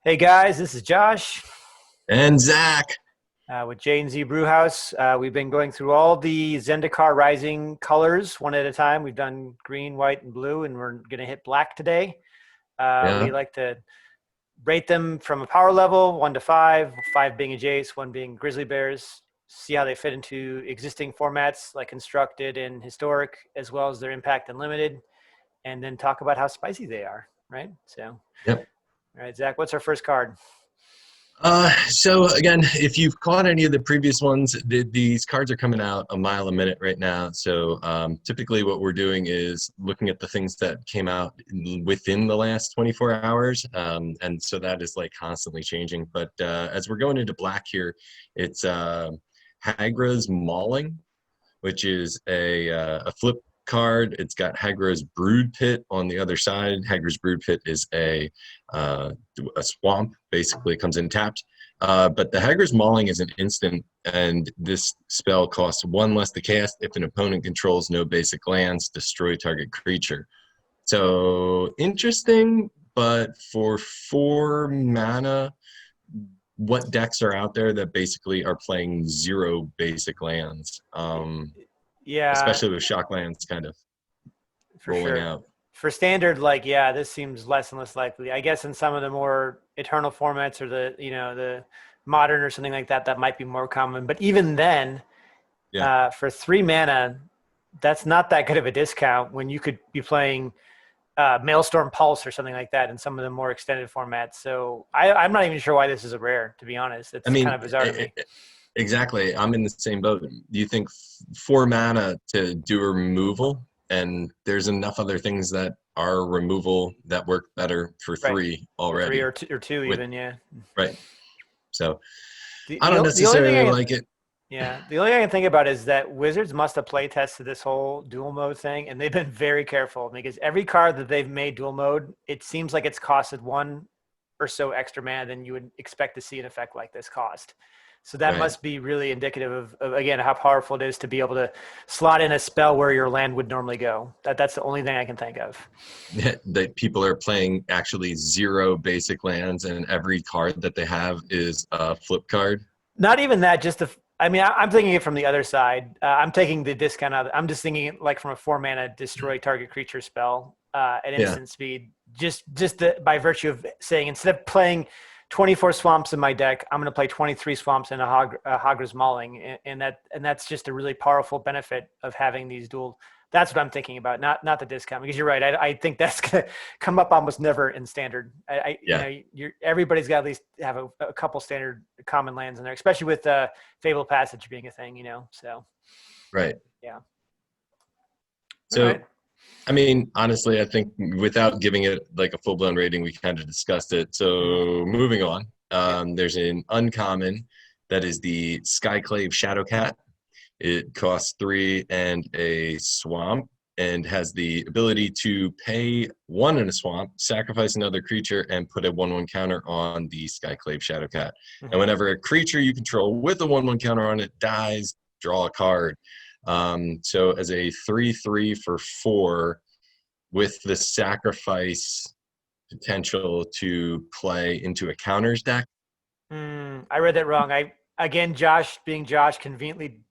Hey guys, this is Josh And Zach. with J&Z Brewhouse. We've been going through all the Zendikar Rising colors one at a time. We've done green, white, and blue, and we're going to hit black today. We Yeah. like to rate them from a power level, 1 to 5, 5 being a Jace, 1 being Grizzly Bears, see how they fit into existing formats like Constructed and Historic, as well as their impact and Limited, and then talk about how spicy they are, right? So, all Yep. right, Zach, what's our first card? So again, if you've caught any of the previous ones, these cards are coming out a mile a minute right now. So typically what we're doing is looking at the things that came out within the last 24 hours. And so that is like constantly changing. But as we're going into black here, it's Hagra's Mauling, which is a flip card. It's got Hagra's Brood Pit on the other side. Hagra's Brood Pit is a swamp, basically comes in tapped. But the Hagra's Mauling is an instant, and this spell costs 1 less to cast if an opponent controls no basic lands, destroy target creature. So interesting, but for 4 mana, what decks are out there that basically are playing 0 basic lands? Yeah, Especially with shock lands kind of for rolling sure. out. For standard, like, yeah, this seems less and less likely. I guess in some of the more eternal formats or the modern or something like that, that might be more common. But even then, Yeah. for 3 mana, that's not that good of a discount when you could be playing Maelstrom Pulse or something like that in some of the more extended formats. So I'm not even sure why this is a rare, to be honest. I It's kind mean, of bizarre to me. exactly. I'm in the same boat. Do you think 4 mana to do a removal, and there's enough other things that are removal that work better for Right. 3 For three already? or two With even, yeah. right. So The, I the, don't the only thing I necessarily can like it. Yeah, the only thing I can think about is that Wizards must have play tested this whole dual mode thing, and they've been very careful because every card that they've made dual mode, it seems like it's costed 1 or so extra mana than you would expect to see an effect like this cost. So that Right. must be really indicative of again how powerful it is to be able to slot in a spell where your land would normally go. That's the only thing I can think of. That people are playing actually 0 basic lands, and every card that they have is a flip card. Not even that, just the. I mean, I'm thinking it from the other side. I'm taking the discount out. I'm just thinking it like from a 4 mana destroy target creature spell at Yeah. instant speed. By virtue of saying instead of playing 24 swamps in my deck, I'm going to play 23 swamps in a Hagra's Mauling, and that's just a really powerful benefit of having these dual. That's what I'm thinking about, not the discount. Because you're right, I think that's going to come up almost never in standard. Yeah. Everybody's got to at least have a couple standard common lands in there, especially with Fable Passage being a thing. So Right. yeah. All So right. I mean, honestly, I think without giving it like a full blown rating, we kind of discussed it. Mhm. So moving on, Yep. there's an uncommon that is the Skyclave Shadowcat. It costs 3 and a swamp, and has the ability to pay 1 in a swamp, sacrifice another creature, and put a 1/1 counter on the Skyclave Shadowcat. And Mhm. whenever a creature you control with a 1/1 counter on it dies, draw a card. So as a 3/3 for 4, with the sacrifice potential to play into a counters deck. I read that wrong. Josh being Josh, conveniently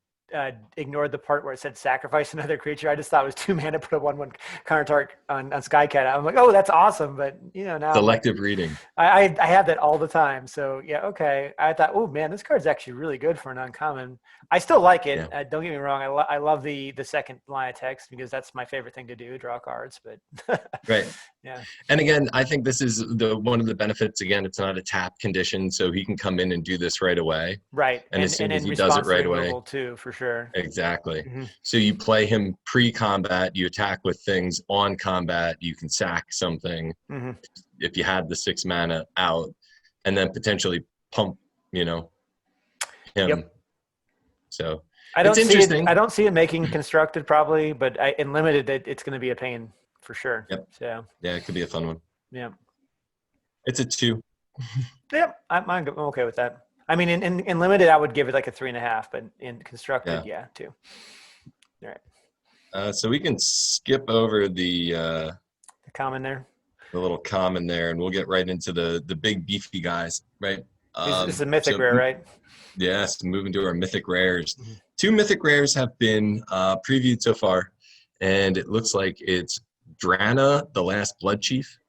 ignored the part where it said sacrifice another creature. I just thought it was 2 mana, put a 1/1 counter target on Skycat. I'm like, oh, that's awesome, but now I'm like, Selective reading. I have that all the time. So yeah, okay. I thought, oh man, this card's actually really good for an uncommon. I still like it. Yeah. Don't get me wrong. I love the second line of text because that's my favorite thing to do, draw cards. But Right. yeah, And again, I think this is the one of the benefits. Again, it's not a tap condition, so he can come in and do this right away. right. And as soon And as in he does it response to right away, removal too, for sure. exactly. Hmm. So you play him pre-combat, you attack with things on combat, you can sack something Hmm. if you had the 6 mana out, and then potentially pump, you know, him. Yep. So I it's don't see it. I interesting. don't see it making constructed probably, but in limited, it's going to be a pain for sure. Yep. So Yeah, it could be a fun one. yeah, It's a 2. yep. I'm okay with that. I mean, in limited, I would give it like a 3.5, but in constructed, Yeah. yeah, 2. All right, So we can skip over the common there. the little common there, and we'll get right into the big beefy guys, right? It's a mythic So rare, right? yes, moving to our mythic rares. Mhm. Two mythic rares have been previewed so far, and it looks like it's Drana, the Last Blood Chief,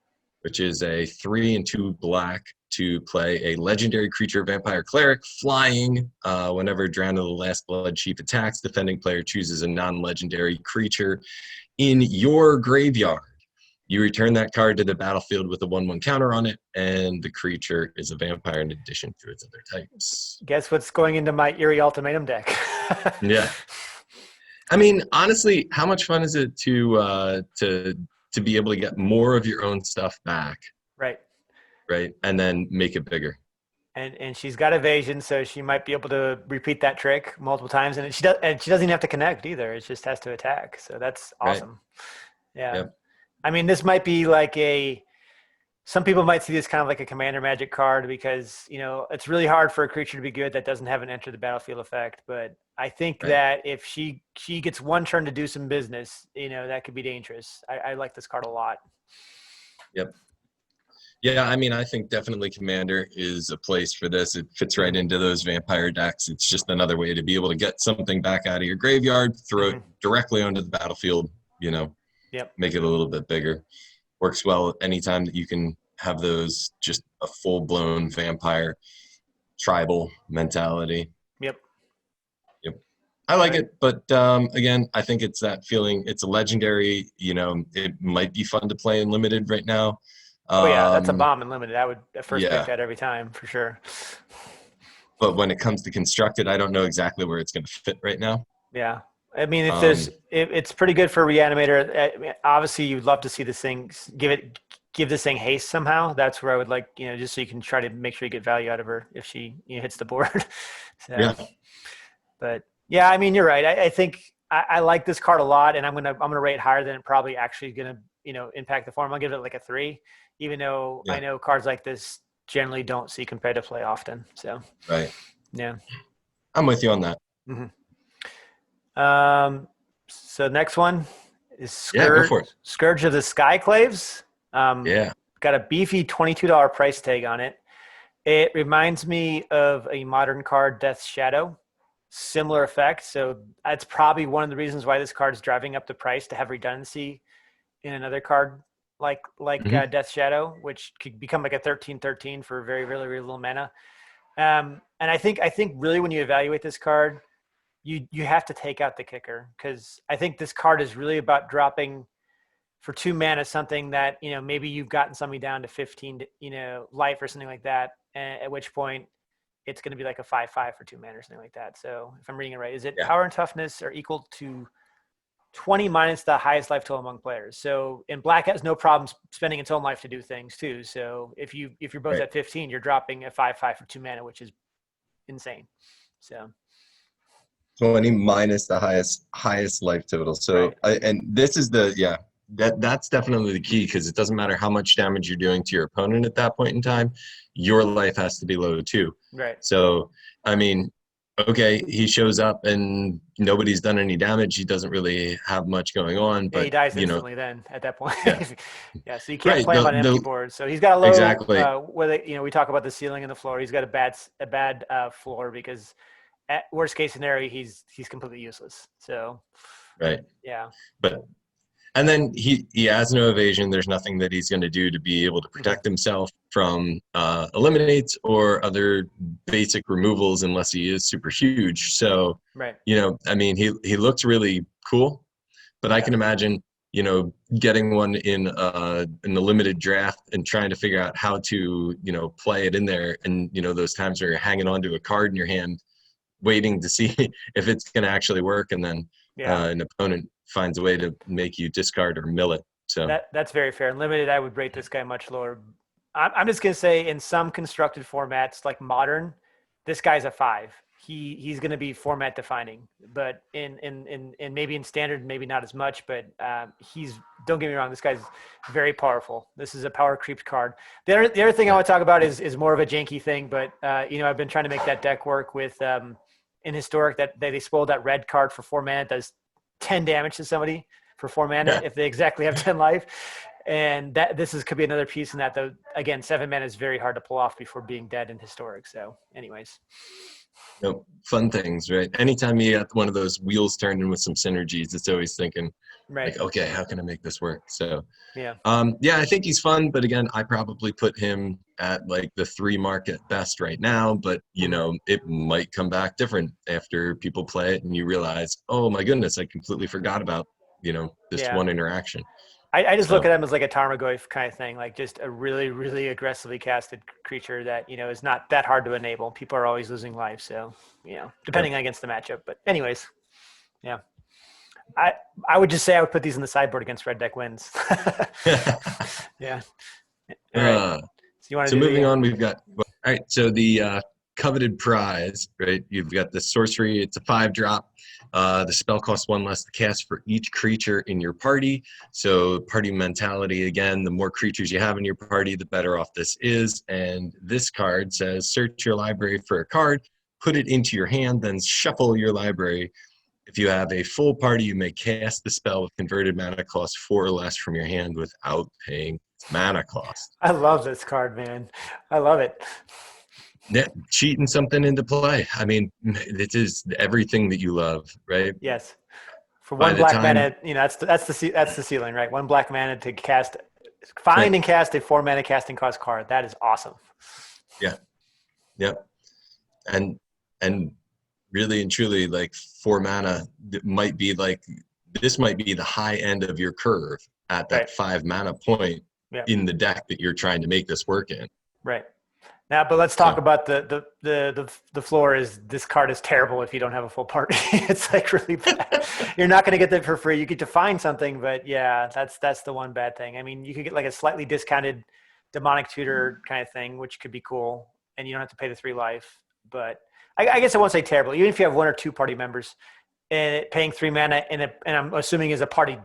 which is a 3 and 2 black to play a legendary creature vampire cleric flying. Whenever Drana, the Last Blood Chief attacks, defending player chooses a non-legendary creature in your graveyard. You return that card to the battlefield with a 1/1 counter on it, and the creature is a vampire in addition to its other types. Guess what's going into my Eerie Ultimatum deck? Yeah. I mean, honestly, how much fun is it to be able to get more of your own stuff back, Right. right? And then make it bigger. And she's got evasion, so she might be able to repeat that trick multiple times, and she doesn't even have to connect either. It just has to attack. So that's awesome. Right. Yeah. Yep. I mean, this might be like some people might see this kind of like a Commander Magic card because, it's really hard for a creature to be good that doesn't have an enter the battlefield effect. But I think that if she gets one turn to do some business, that could be dangerous. I like this card a lot. Yep. Yeah, I mean, I think definitely Commander is a place for this. It fits right into those vampire decks. It's just another way to be able to get something back out of your graveyard, throw it directly onto the battlefield, Yep. Make it a little bit bigger. Works well anytime that you can have those, just a full-blown vampire tribal mentality. Yep. I like it, but again, I think it's that feeling. It's a legendary, it might be fun to play in limited right now. Oh yeah, that's a bomb in limited. I would first pick that every time for sure. But when it comes to constructed, I don't know exactly where it's going to fit right now. Yeah. I mean, it's pretty good for Reanimator. I mean, obviously, you'd love to see this thing give this thing haste somehow. That's where I would like, just so you can try to make sure you get value out of her if she hits the board. So, yeah. But yeah, I mean, you're right. I think I like this card a lot, and I'm gonna rate higher than it probably actually gonna impact the form. I'll give it like a 3, even though I know cards like this generally don't see competitive play often. So right. Yeah. I'm with you on that. Mm-hmm. So next one is Scourge of the Skyclaves. Got a beefy $22 price tag on it. It reminds me of a modern card, Death's Shadow. Similar effect. So that's probably one of the reasons why this card is driving up the price, to have redundancy in another card like Death's Shadow, which could become like a 13/13 for very, really, really little mana. And I think really when you evaluate this card, you have to take out the kicker, because I think this card is really about dropping for 2 mana something that maybe you've gotten somebody down to 15 life or something like that, at which point it's going to be like a 5/5 for 2 mana or something like that. So if I'm reading it right, is it power and toughness are equal to 20 minus the highest life total among players? So, and black has no problem spending its own life to do things too. So if you're both at 15, you're dropping a 5/5 for 2 mana, which is insane. So 20 minus the highest life total. So and this is that's definitely the key, because it doesn't matter how much damage you're doing to your opponent at that point in time, your life has to be low too. Right. So I mean, okay, he shows up and nobody's done any damage. He doesn't really have much going on, but he dies instantly. Then at that point, so you can't Right, play him on an empty board. So he's got a low. Exactly. We talk about the ceiling and the floor. He's got a bad floor, because at worst case scenario, he's completely useless. So And then he has no evasion. There's nothing that he's going to do to be able to protect himself from eliminates or other basic removals, unless he is super huge. So, I mean, he looks really cool, but I can imagine, getting one in the limited draft and trying to figure out how to, play it in there. And, those times where you're hanging on to a card in your hand, waiting to see if it's going to actually work. And then an opponent finds a way to make you discard or mill it. So that's very fair. In limited, I would rate this guy much lower. I'm just going to say, in some constructed formats like modern, this guy's a 5. He's going to be format defining, but in maybe in standard, maybe not as much, but don't get me wrong, this guy's very powerful. This is a power creep card. The other thing I want to talk about is more of a janky thing, but I've been trying to make that deck work with in Historic, that they spoiled that red card for 4 mana. It does 10 damage to somebody for 4 mana if they exactly have 10 life. And that could be another piece in that, though. Again, 7 mana is very hard to pull off before being dead in Historic. So, anyways. Nope. Fun things, right? Anytime you get one of those wheels turned in with some synergies, it's always thinking, Right. like, okay, how can I make this work? So, Yeah. yeah, I think he's fun, but again, I probably put him at like the 3 mark at best right now. But you know, it might come back different after people play it and you realize, oh my goodness, I completely forgot about this one interaction. I just look at him as like a Tarmogoyf kind of thing, like just a really, really aggressively casted creature that, is not that hard to enable. People are always losing life. So, depending against the matchup. But anyways, yeah. I would just say I would put these in the sideboard against red deck wins. Yeah. All right. So moving on, we've got, all right, so the coveted prize, right? You've got the sorcery. It's a 5-drop. The spell costs 1 less to cast for each creature in your party. So party mentality, again, the more creatures you have in your party, the better off this is. And this card says, search your library for a card, put it into your hand, then shuffle your library. If you have a full party, you may cast the spell with converted mana cost 4 or less from your hand without paying its mana cost. I love this card, man. I love it. Yeah, cheating something into play. I mean, it is everything that you love, right? Yes. For 1 black mana, that's the ceiling, right? 1 black mana to cast, find and cast a 4 mana casting cost card. That is awesome. Yeah. Yep. And really and truly, like 4 mana might be like, this might be the high end of your curve at that 5 mana point in the deck that you're trying to make this work in. Right. Now, but let's talk about the floor. Is this card is terrible if you don't have a full party. It's like really bad. You're not going to get that for free. You get to find something, but yeah, that's the one bad thing. I mean, you could get like a slightly discounted demonic tutor kind of thing, which could be cool, and you don't have to pay the 3 life. But I guess I won't say terrible. Even if you have 1 or 2 party members, and paying 3 mana and I'm assuming is a party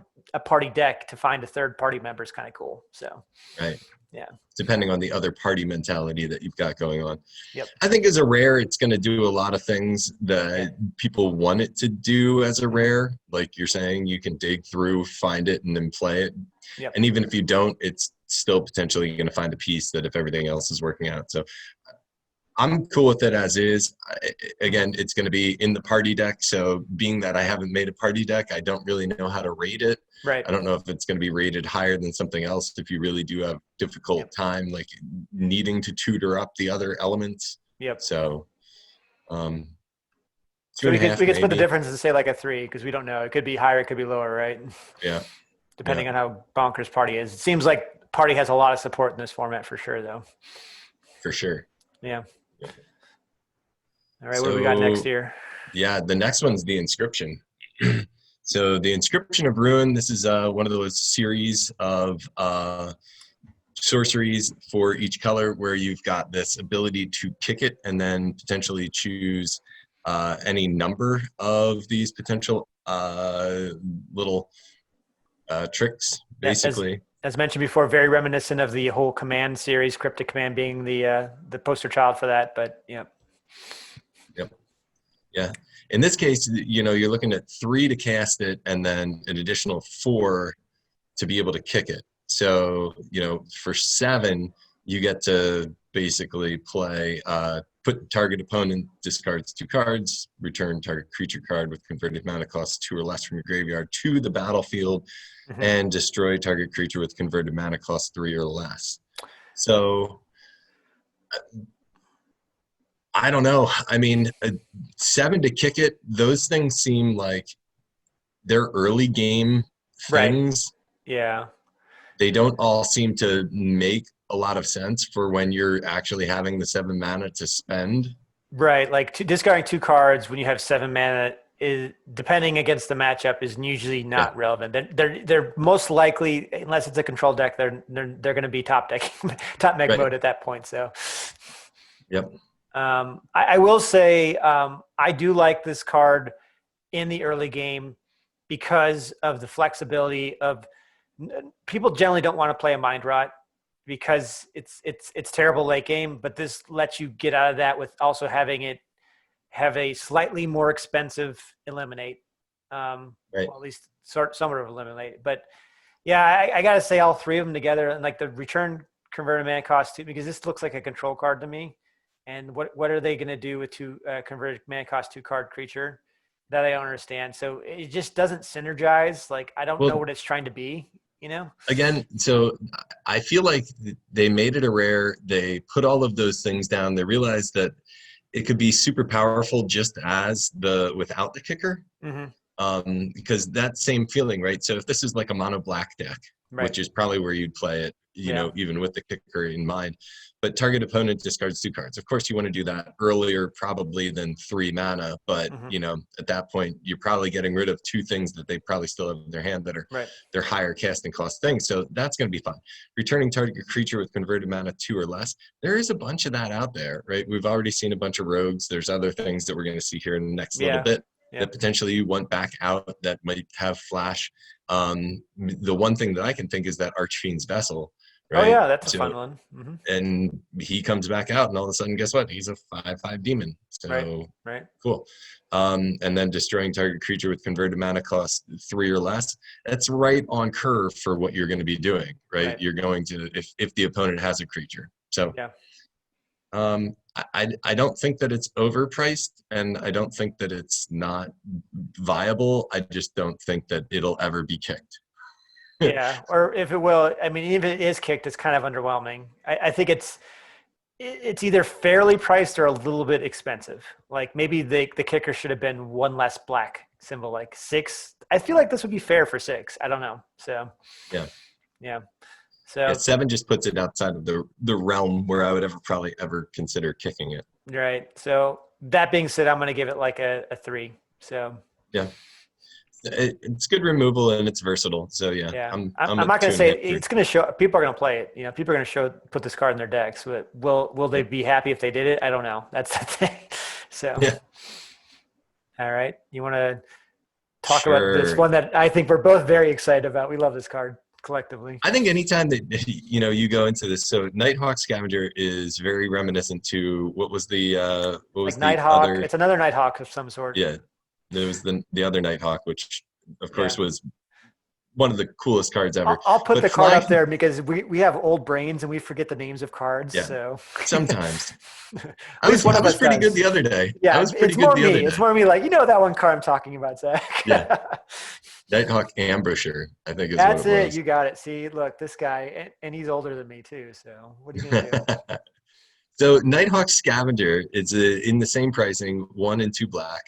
deck, to find a 3rd party member is kind of cool. So right. Yeah. Depending on the other party mentality that you've got going on. Yep. I think as a rare, it's going to do a lot of things that people want it to do as a rare. Like you're saying, you can dig through, find it, and then play it. Yep. And even if you don't, it's still potentially going to find a piece that if everything else is working out. So I'm cool with it as is. Again, it's going to be in the party deck. So being that I haven't made a party deck, I don't really know how to rate it. Right. I don't know if it's going to be rated higher than something else if you really do have difficult time, like needing to tutor up the other elements. Yep. So, so we could split the difference and say like a 3, because we don't know. It could be higher, it could be lower, right? Yeah. Depending on how bonkers party is. It seems like party has a lot of support in this format for sure, though. For sure. Yeah. All right, what do we got next here? Yeah, the next one's the Inscription. So the Inscription of Ruin, this is one of those series of sorceries for each color where you've got this ability to kick it and then potentially choose any number of these potential little tricks, basically. As mentioned before, very reminiscent of the whole command series, Cryptic Command being the poster child for that, but yeah. Yep. Yeah. In this case, you're looking at 3 to cast it and then an additional 4 to be able to kick it. So, for 7, you get to basically play, put target opponent discards 2 cards, return target creature card with converted mana cost 2 or less from your graveyard to the battlefield, and destroy target creature with converted mana cost 3 or less. So, I don't know. I mean, 7 to kick it, those things seem like they're early game things. Right. Yeah. They don't all seem to make a lot of sense for when you're actually having the 7 mana to spend. Right. Like discarding 2 cards when you have 7 mana is, depending against the matchup, is usually not relevant. They're most likely, unless it's a control deck, they're going to be top mech mode at that point. So. Yep. I will say I do like this card in the early game because of the flexibility of people generally don't want to play a Mind Rot because it's terrible late game, but this lets you get out of that with also having it have a slightly more expensive eliminate, well, at least somewhat of eliminate. But Yeah, I gotta say all three of them together, and like the return converted mana cost too, because this looks like a control card to me. And what are they gonna do with two converted mana cost 2 card creature? That I don't understand. So it just doesn't synergize. Like I don't know Well, what it's trying to be. You know? again, so I feel like they made it a rare. They put all of those things down. They realized that it could be super powerful just as the without the kicker. Mm-hmm. Because that same feeling, right? So if this is like a mono black deck, Right. which is probably where you'd play it, Yeah. even with the kicker in mind, but target opponent discards 2 cards. Of course, you want to do that earlier, probably than 3 mana, but Mm-hmm. at that point, you're probably getting rid of 2 things that they probably still have in their hand that are Right. their higher casting cost things. So that's going to be fun. Returning target creature with converted mana 2 or less. There is a bunch of that out there, right? We've already seen a bunch of rogues. There's other things that we're going to see here in the next little Yeah. bit Yeah. that potentially you want back out that might have flash. The one thing that I can think is that Archfiend's Vessel, Oh right? yeah, that's a So, fun one. Mm-hmm. and he comes back out, and all of a sudden, guess what? He's a 5/5 demon. Right. So Right. cool. And then destroying target creature with converted mana cost 3 or less. That's right on curve for what you're going to be doing, right? Right. You're going to if the opponent has a creature. So Yeah. I don't think that it's overpriced, and I don't think that it's not viable. I just don't think that it'll ever be kicked. Yeah. Or if it will, I mean, even if it is kicked, it's kind of underwhelming. I think it's either fairly priced or a little bit expensive. Like maybe the kicker should have been one less black symbol, like 6. I feel like this would be fair for 6. I don't know. So Yeah. yeah. Yeah, So 7 just puts it outside of the realm where I would probably ever consider kicking it. right. So that being said, I'm gonna give it like a 3. So Yeah, it's good removal and it's versatile. So yeah, yeah, I'm I'm at not gonna 2.5, say 3. it's gonna show. People are gonna play it. People are gonna put this card in their decks. But will they be happy if they did it? I don't know. That's the thing. So Yeah, all right, you want to talk about this sure. one that I think we're both very excited about. We love this card collectively. I think anytime that you go into this, so Nighthawk Scavenger is very reminiscent to what was Like the Nighthawk, other, it's another Nighthawk of some sort. yeah, there was the other Nighthawk, which of Yeah. course was one of the coolest cards ever. I'll put But the card flying, up there because we have old brains and we forget the names of cards. yeah, So sometimes. at I least was one I of was us pretty good does. the other day. I Yeah, was pretty it's good more the other me. It's day. more me like, that one card I'm talking about, Zach. Yeah, Nighthawk Ambusher, I think is what That's it it. was. You got it. See, look, this guy, and he's older than me too. So what are you going to do? So Nighthawk Scavenger is in the same pricing, 1 and 2 black.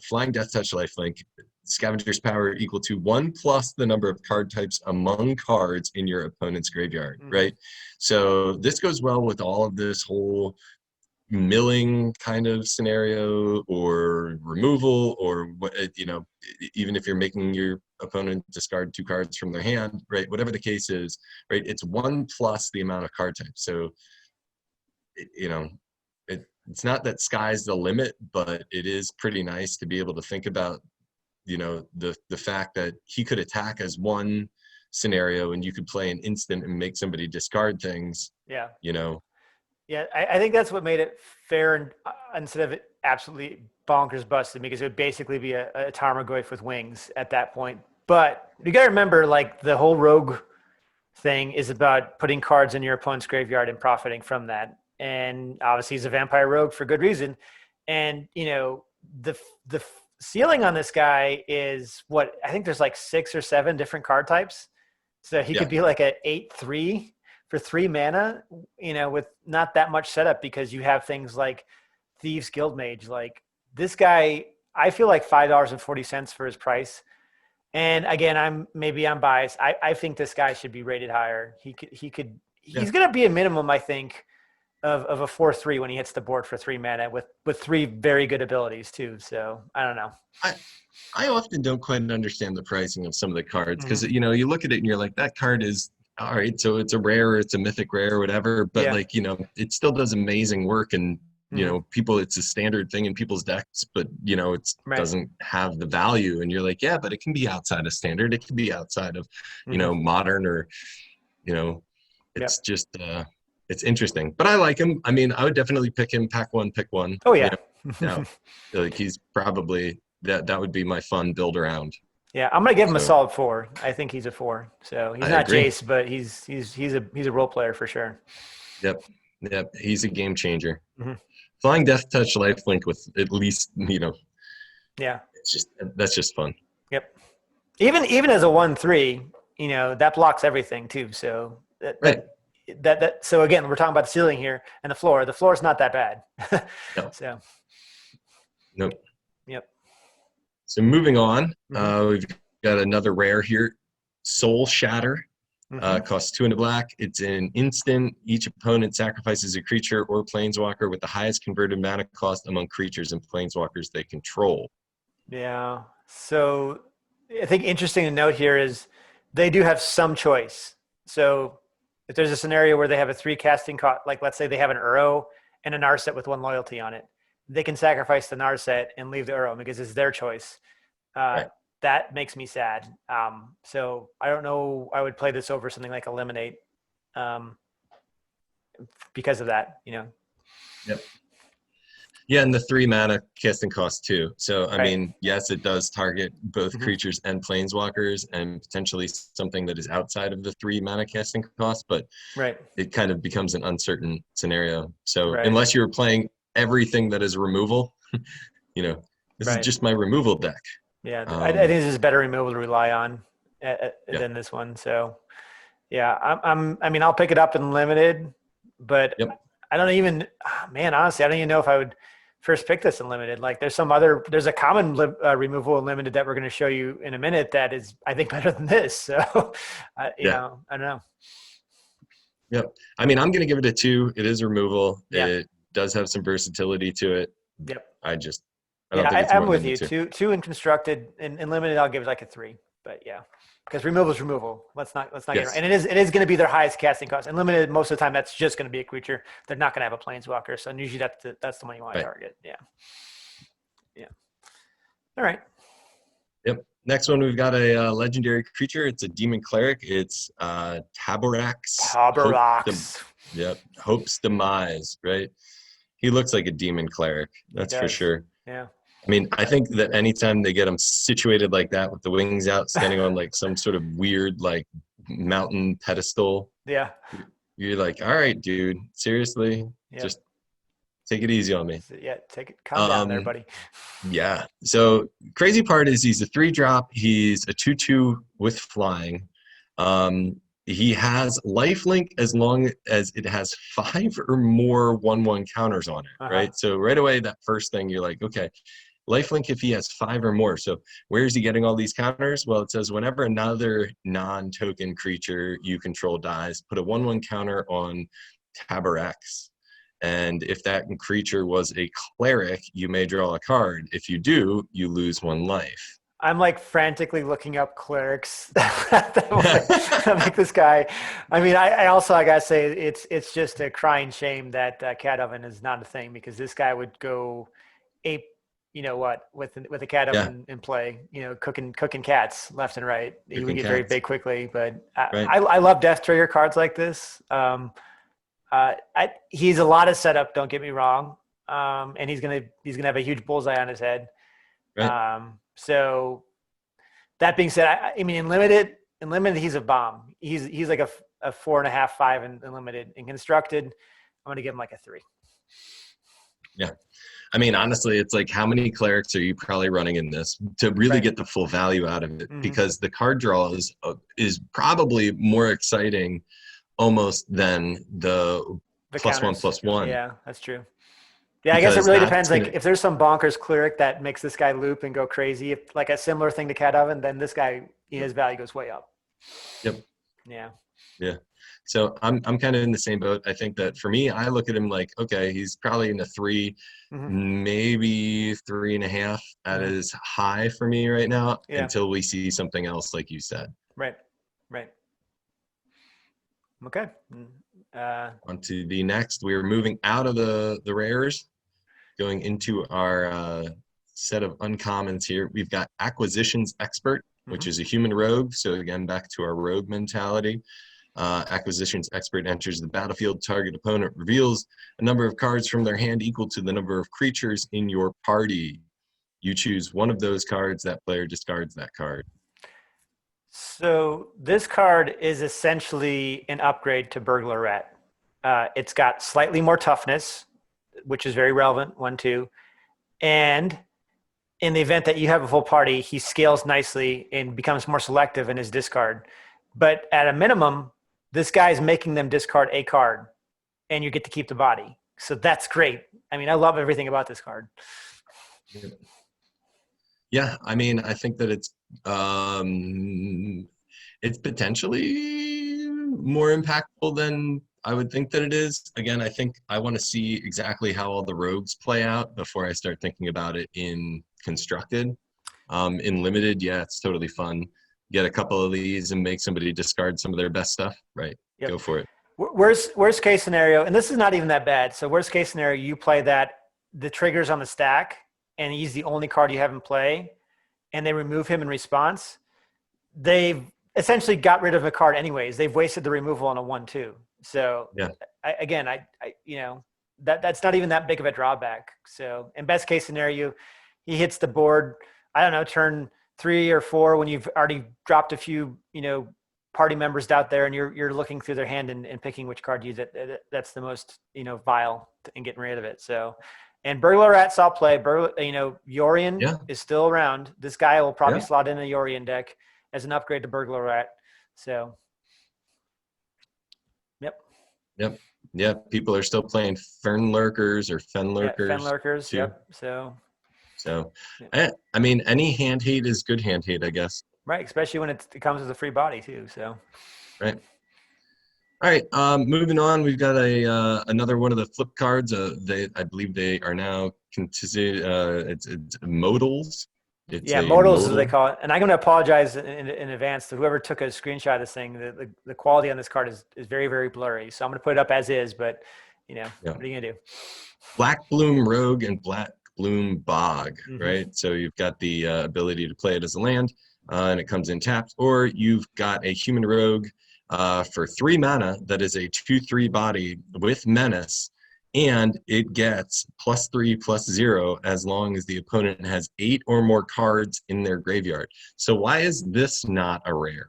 Flying Death Touch Lifelink. Scavenger's power equal to 1 plus the number of card types among cards in your opponent's graveyard, Mhm. right? So this goes well with all of this whole milling kind of scenario or removal or what even if you're making your opponent discard 2 cards from their hand, right? Whatever the case is, right? It's 1 plus the amount of card types. So it's not that sky's the limit, but it is pretty nice to be able to think about the fact that he could attack as one scenario and you could play an instant and make somebody discard things. Yeah. Yeah, I think that's what made it fair and instead of it absolutely bonkers busted because it would basically be a Tarmogoyf with wings at that point. But you got to remember, like the whole rogue thing is about putting cards in your opponent's graveyard and profiting from that. And obviously, he's a vampire rogue for good reason. And the ceiling on this guy is what I think there's like 6 or 7 different card types. So he could be like an 8/3 for 3 mana, with not that much setup because you have things like Thieves Guildmage. Like this guy, I feel like $5.40 for his price. And again, I'm biased. I think this guy should be rated higher. He's going to be a minimum, I think, of a 4/3 when he hits the board for 3 mana with 3 very good abilities too. So I don't know. I often don't quite understand the pricing of some of the cards because Mhm. you look at it and you're like, that card is all right, so it's a rare, it's a mythic rare, whatever, but Yeah. it still does amazing work and Mhm. it's a standard thing in people's decks, but it Right. doesn't have the value, and you're like, yeah, but it can be outside of standard, it can be outside of Mhm. modern, or Yep. it's just it's interesting. But I like him. I mean, I would definitely pick him, pack one, pick one. Oh yeah. Yeah, like he's probably that would be my fun build around. Yeah, I'm gonna give him a So solid 4. I think he's a 4. So he's I not agree. Jace, but he's a role player for sure. Yep. Yep. He's a game changer. Hmm. Flying Death Touch Lifelink with at least, Yeah. it's just that's just fun. Yep. Even as a 1/3, that blocks everything too. So Right. so again, we're talking about the ceiling here and the floor. The floor is not that bad. No. So Nope. yep. So moving on, Hmm. we've got another rare here, Soul Shatter. Hmm. Costs 2 and a black. It's an instant. Each opponent sacrifices a creature or planeswalker with the highest converted mana cost among creatures and planeswalkers they control. Yeah. So I think interesting to note here is they do have some choice. So if there's a scenario where they have a 3 casting cost, like let's say they have an Uro and a Narset with 1 loyalty on it, they can sacrifice the Narset and leave the Uro because it's their choice. Uh, Right. that makes me sad. So I don't know. I would play this over something like Eliminate um, because of that. Yep. Yeah, and the 3 mana casting cost too. So I Right. mean, yes, it does target both Hmm. creatures and planeswalkers, and potentially something that is outside of the 3 mana casting cost, but Right. it kind of becomes an uncertain scenario. So Right. unless you're playing everything that is removal, this is Right. just my removal deck. Yeah. I think Um, this is better removal to rely on yeah. than this one. So yeah, I mean, I'll pick it up in limited, but Yep. I don't even, man, honestly, I don't even know if I would first pick this in limited. Like there's a common removal in limited that we're going to show you in a minute that is, I think, better than this. So, Yeah. I don't know. Yep. I mean, I'm going to give it a 2. It is removal. Yeah. It does have some versatility to it. Yep. I Yeah, don't think it's I'm more with than a you. 2. Two in constructed and limited, I'll give it like a 3. But yeah, because removal is removal. Let's not get it right. Yes. And it is going to be their highest casting cost. And limited, most of the time, that's just going to be a creature. They're not going to have a planeswalker. So usually that's the one you want to Right. target. Yeah. Yeah. All right. Yep. Next one, we've got a legendary creature. It's a demon cleric. It's Taborax. Tabaraks. Yep. Hope's Demise, right? He looks like a demon cleric. He That's for does. sure. Yeah. I mean, I think that anytime they get him situated like that with the wings out, standing on like some sort of weird like mountain pedestal, Yeah. you're like, all right, dude, seriously, Yeah. just take it easy on me. Yeah. Take it. Calm down there, buddy. Yeah. So crazy part is he's a 3-drop. He's a 2/2 with flying. He has lifelink as long as it has 5 or more 1/1 counters on it, Uh-huh. right? So right away, that first thing you're like, okay, lifelink if he has 5 or more. So where is he getting all these counters? Well, it says whenever another non-token creature you control dies, put a 1/1 counter on Taborax. And if that creature was a cleric, you may draw a card. If you do, you lose 1 life. I'm like frantically looking up clerics that make this guy. I mean, I also I gotta say it's just a crying shame that cat oven is not a thing because this guy would go ape. You know what? With a cat Yeah, oven in play, cooking cats left and right. He would picking get very cats, big quickly. But right? I love death trigger cards like this. He's a lot of setup. Don't get me wrong. And he's gonna have a huge bullseye on his head. Right. So that being said, I mean, in limited, he's a bomb. He's like a 4.5, 5 in limited. In constructed, I'm going to give him like a 3. Yeah. I mean, honestly, it's like how many clerics are you probably running in this to really Right. get the full value out of it? Hmm. Because the card draw is probably more exciting almost than the The +1/+1. Yeah, that's true. Yeah, I guess it Because really that's depends. Like gonna if there's some bonkers cleric that makes this guy loop and go crazy, if like a similar thing to Cat Oven, then this guy, his value goes way up. Yep. Yeah. Yeah. So I'm kind of in the same boat. I think that for me, I look at him like, okay, he's probably in a 3, Hmm. maybe 3.5 at Hmm. his high for me right now Yeah. until we see something else, like you said. Right. Right. Okay. On to the next. We're moving out of the rares, going into our set of uncommons here. We've got Acquisitions Expert, which is a human rogue. So again, back to our rogue mentality. Acquisitions Expert enters the battlefield. Target opponent reveals a number of cards from their hand equal to the number of creatures in your party. You choose one of those cards. That player discards that card. So this card is essentially an upgrade to Burglar Rat. It's got slightly more toughness, which is very relevant, 1/2. And in the event that you have a full party, he scales nicely and becomes more selective in his discard. But at a minimum, this guy's making them discard a card, and you get to keep the body. So that's great. I mean, I love everything about this card. Yeah, I mean, I think that it's potentially more impactful than I would think that it is. Again, I think I want to see exactly how all the rogues play out before I start thinking about it in constructed. In limited, yeah, it's totally fun. Get a couple of these and make somebody discard some of their best stuff. Right. Yep. Go for it. Worst case scenario, and this is not even that bad. So worst case scenario, you play the triggers on the stack, and he's the only card you have in play, and they remove him in response. They've essentially got rid of a card anyways. They've wasted the removal on a 1/2. So yeah, that's not even that big of a drawback. So in best case scenario, he hits the board, I don't know, turn 3 or 4 when you've already dropped a few, party members out there, and you're looking through their hand and picking which card you that's the most, vile and getting rid of it. So, and Burglar Rat saw play. Yorion is still around. This guy will probably slot in a Yorion deck as an upgrade to Burglar Rat. So, yeah. People are still playing Fern Lurkers or Fen Lurkers. Fen Lurkers. Too. Yep. So, I mean, any hand hate is good hand hate, I guess. Right, especially when it comes with a free body too. So, right. All right. Moving on, we've got another one of the flip cards. I believe they are now considered. It's modals. Modals as they call it. And I'm going to apologize in advance to whoever took a screenshot of this thing. The quality on this card is very, very blurry. So I'm going to put it up as is. But what are you going to do? Black Bloom Rogue and Black Bloom Bog. Right. So you've got the ability to play it as a land. And it comes in tapped, or you've got a human rogue for 3 mana that is a 2/3 body with menace, and it gets +3/+0 as long as the opponent has 8 or more cards in their graveyard. So why is this not a rare?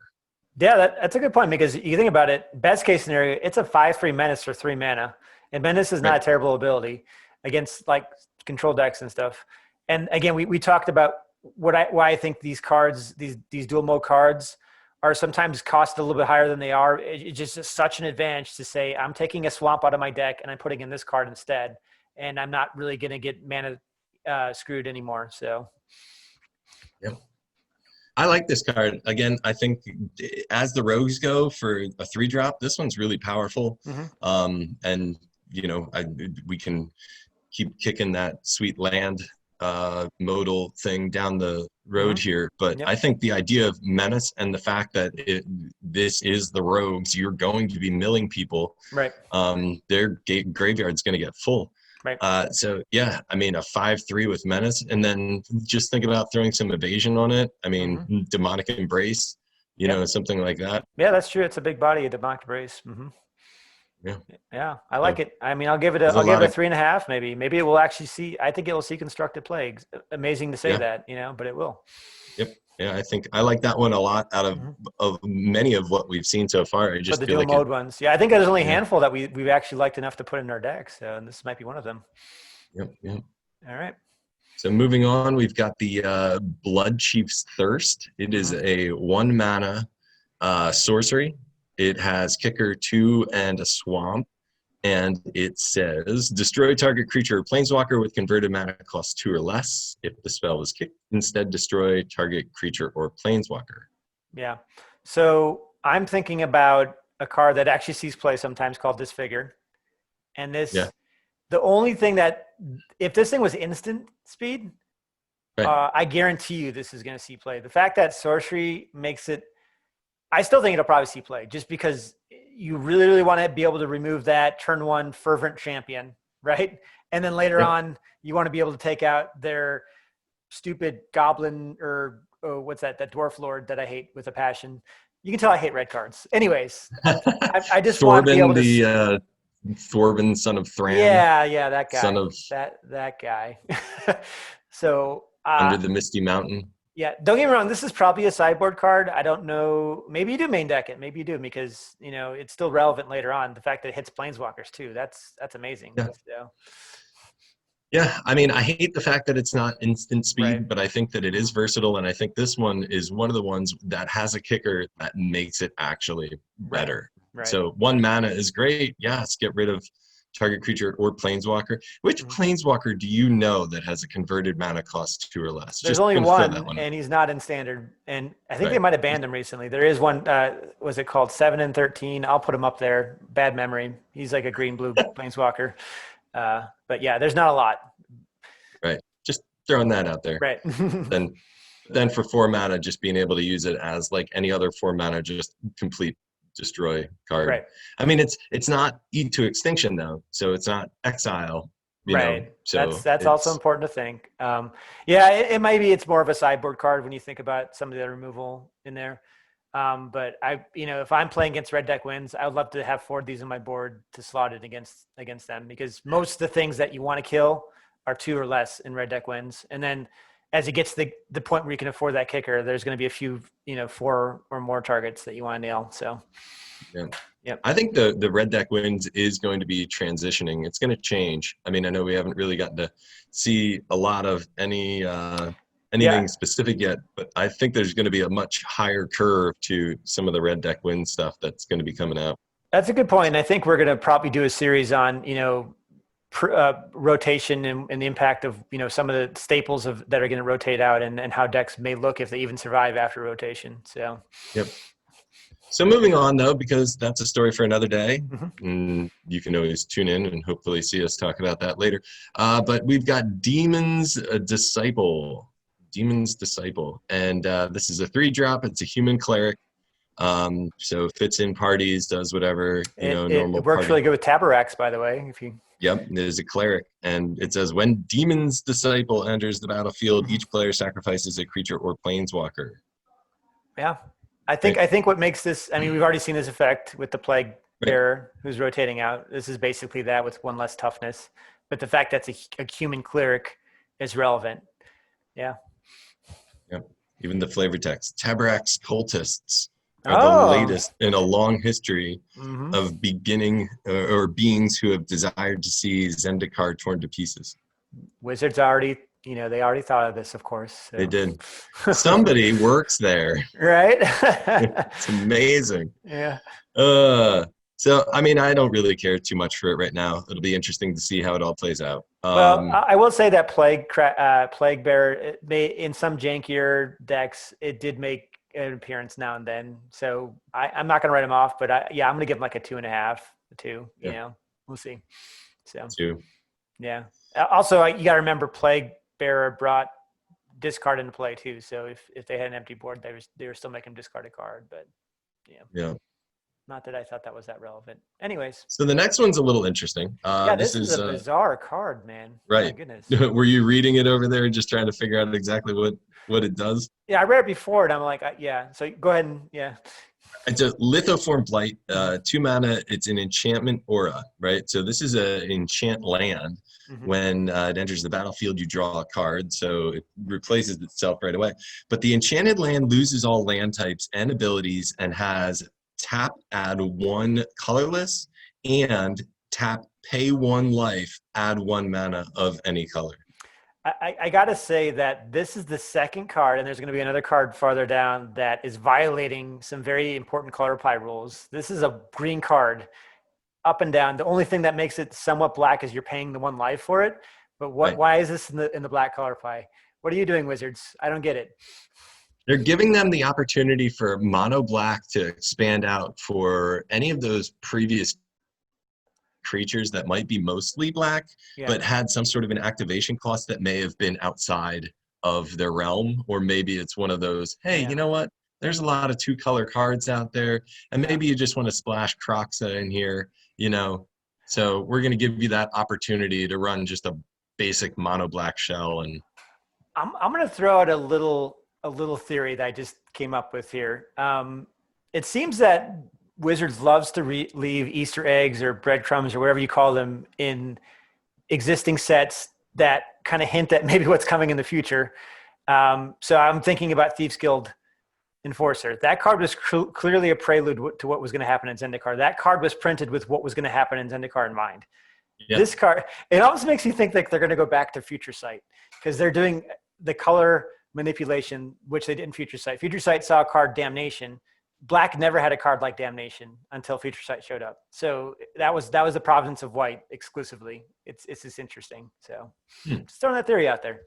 Yeah, that's a good point, because you think about it, best case scenario, it's a 5/3 menace for 3 mana. And menace is not a terrible ability against like control decks and stuff. And again, we talked about why I think these cards, these dual mode cards, are sometimes cost a little bit higher than they are. It's just such an advantage to say, I'm taking a swamp out of my deck and I'm putting in this card instead, and I'm not really going to get mana screwed anymore. So, I like this card. Again, I think as the rogues go for a 3-drop, this one's really powerful. And we can keep kicking that sweet land modal thing down the road here, but I think the idea of menace and the fact that this is the rogues, you're going to be milling people, right? Their graveyard's going to get full, right? So yeah, I mean, a 5/3 with menace, and then just think about throwing some evasion on it. I mean, demonic embrace, something like that. Yeah, that's true. It's a big body, a demonic embrace. Yeah, I like it. I mean, I'll give it a 3.5, maybe. Maybe it will actually see. I think it will see constructed play. Amazing to say that, but it will. Yep. Yeah, I think I like that one a lot out of many of what we've seen so far. I just the feel dual mode ones. Yeah, I think there's only a handful that we've actually liked enough to put in our decks. So, and this might be one of them. Yep. All right. So moving on, we've got the Blood Chief's Thirst. It is a 1 mana sorcery. It has kicker 2 and a swamp, and it says destroy target creature or planeswalker with converted mana cost 2 or less. If the spell was kicked, instead destroy target creature or planeswalker. Yeah. So I'm thinking about a card that actually sees play sometimes called Disfigure. And the only thing that, if this thing was instant speed, I guarantee you this is going to see play. The fact that sorcery makes it, I still think it'll probably see play, just because you really, really want to be able to remove that turn 1 fervent champion, right? And then later on, you want to be able to take out their stupid goblin or what's that dwarf lord that I hate with a passion. You can tell I hate red cards. Anyways, I just want to be able to. Thorbin, son of Thran. Yeah, that guy. Son of that guy. So under the misty mountain. Yeah, don't get me wrong. This is probably a sideboard card. I don't know. Maybe you do main deck it. Maybe you do because it's still relevant later on. The fact that it hits planeswalkers too. That's amazing. Yeah. So, Yeah, I mean, I hate the fact that it's not instant right, speed, but I think that it is versatile, and I think this one is one of the ones that has a kicker that makes it actually right, better. right. So 1 mana is great. Yes, get rid of target creature or planeswalker. Which Mhm. planeswalker do you know that has a converted mana cost 2 or less? There's Just only gonna throw that one, one out. and he's not in standard. And I think they Right. might have banned him recently. There is one. Was it called 7 and 13? I'll put him up there. Bad memory. He's like a green blue planeswalker. But yeah, there's not a lot. Right. Just throwing that out there. Right. Then then for 4 mana, just being able to use it as like any other 4 mana, just complete destroy card. Right. I mean, it's not Eat to Extinction though, so it's not exile. Right. So That's also it's important to think. Yeah, it might be it's more of a sideboard card when you think about some of the removal in there. But if I'm playing against red deck wins, I would love to have 4 of these on my board to slot it against them because most of the things that you want to kill are 2 or less in red deck wins. And then as it gets to the point where you can afford that kicker, there's going to be a few, 4 or more targets that you want to nail. So, yeah. yep. I think the red deck wins is going to be transitioning. It's going to change. I mean, I know we haven't really gotten to see a lot of anything Yeah, specific yet, but I think there's going to be a much higher curve to some of the red deck win stuff that's going to be coming out. that's a good point. And I think we're going to probably do a series on, rotation and the impact of some of the staples that are going to rotate out and how decks may look if they even survive after rotation. So Yep. So moving on though, because that's a story for another day. mhm. And you can always tune in and hopefully see us talk about that later. But we've got Demon's Disciple. Demon's Disciple. And this is a 3-drop. It's a human cleric. So fits in parties, does whatever, normal It works party. really good with Tabaraks, by the way. If you Yep, it is a cleric. And it says, when Demon's Disciple enters the battlefield, Mhm. each player sacrifices a creature or planeswalker. Yeah, I think Right? I think what makes this. I mean, we've already seen this effect with the Plague Right. Bearer who's rotating out. This is basically that with 1 less toughness, but the fact that's a human cleric is relevant. Yeah. Yep. Even the flavor text. Tabarak's cultists are the Oh. latest in a long history Hmm. of beginning or beings who have desired to see Zendikar torn to pieces. Wizards already. They already thought of this, of course. They So. did. Somebody works there. Right. It's amazing. Yeah. So, I mean, I don't really care too much for it right now. It'll be interesting to see how it all plays out. Well, I will say that Plague Bearer, in some jankier decks, it did make an appearance now and then. So I'm not going to write him off, but I'm going to give him like a 2.5, a 2. Yeah. We'll see. So Too. yeah. Also, you got to remember, Plague Bearer brought discard into play too. So if they had an empty board, they were still making him discard a card. But Yeah. not that I thought that was that relevant. Anyways. So the next one's a little interesting. Yeah, this is a bizarre card, man. Right. My goodness. Were you reading it over there, just trying to figure out exactly what it does? Yeah, I read it before, and I'm like, yeah. So go ahead and It's a Lithoform Flight, 2 mana. It's an enchantment aura, right? So this is an enchant land. Mhm. When it enters the battlefield, you draw a card, so it replaces itself right away. But the enchanted land loses all land types and abilities and has tap, add 1 colorless, and tap, pay 1 life, add 1 mana of any color. I got to say that this is the second card, and there's going to be another card farther down that is violating some very important color pie rules. This is a green card, up and down. The only thing that makes it somewhat black is you're paying the 1 life for it. But Right. why is this in the black color pie? What are you doing, Wizards? I don't get it. They're giving them the opportunity for mono black to expand out for any of those previous creatures that might be mostly black, Yeah. but had some sort of an activation cost that may have been outside of their realm. Or maybe it's one of those, hey, Yeah. you know what? There's a lot of 2-color cards out there, and maybe you just want to splash Croxa in here, So we're going to give you that opportunity to run just a basic mono black shell. And I'm going to throw out a little theory that I just came up with here. It seems that Wizards loves to leave Easter eggs or breadcrumbs or whatever you call them in existing sets that kind of hint at maybe what's coming in the future. So I'm thinking about Thieves Guild Enforcer. That card was clearly a prelude to what was going to happen in Zendikar. That card was printed with what was going to happen in Zendikar in mind. Yeah. This card, it almost makes me think that they're going to go back to Future Sight because they're doing the color manipulation, which they did in Future Sight. Future Sight saw a card Damnation. Black never had a card like Damnation until Future Sight showed up. So that was the province of white exclusively. It's just interesting. So just throwing that theory out there.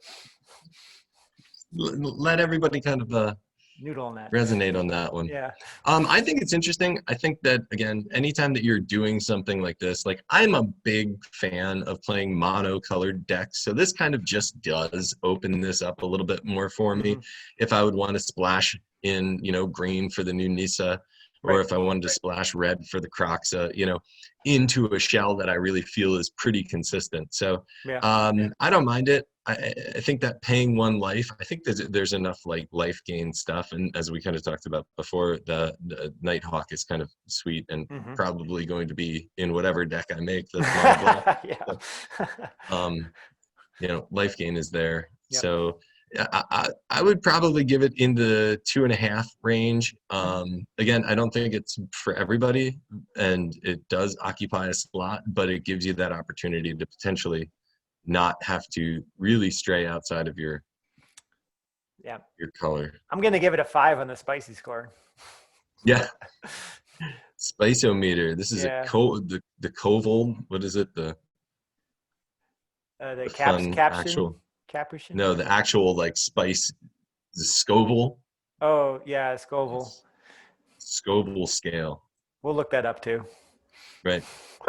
Let everybody kind of Noodle on that. resonate on that one. Yeah. I think it's interesting. I think that, again, anytime that you're doing something like this, like I'm a big fan of playing mono-colored decks. So this kind of just does open this up a little bit more for me. If I would want to splash in, green for the new Nissa, or if I wanted to splash red for the Croxa, into a shell that I really feel is pretty consistent. So I don't mind it. I think that paying 1 life, I think there's enough like life gain stuff. And as we kind of talked about before, the Nighthawk is kind of sweet and probably going to be in whatever deck I make. That's life gain is there. Yep. So I would probably give it in the 2.5 range. Again, I don't think it's for everybody, and it does occupy a slot, but it gives you that opportunity to potentially not have to really stray outside of your color. I'm gonna give it a 5 on the spicy score. Yeah. Spiceometer. This is the Koval. What is it? The caption. No, the actual like spice, the Scoville. Oh yeah, Scoville. Scoville scale. We'll look that up too. Right.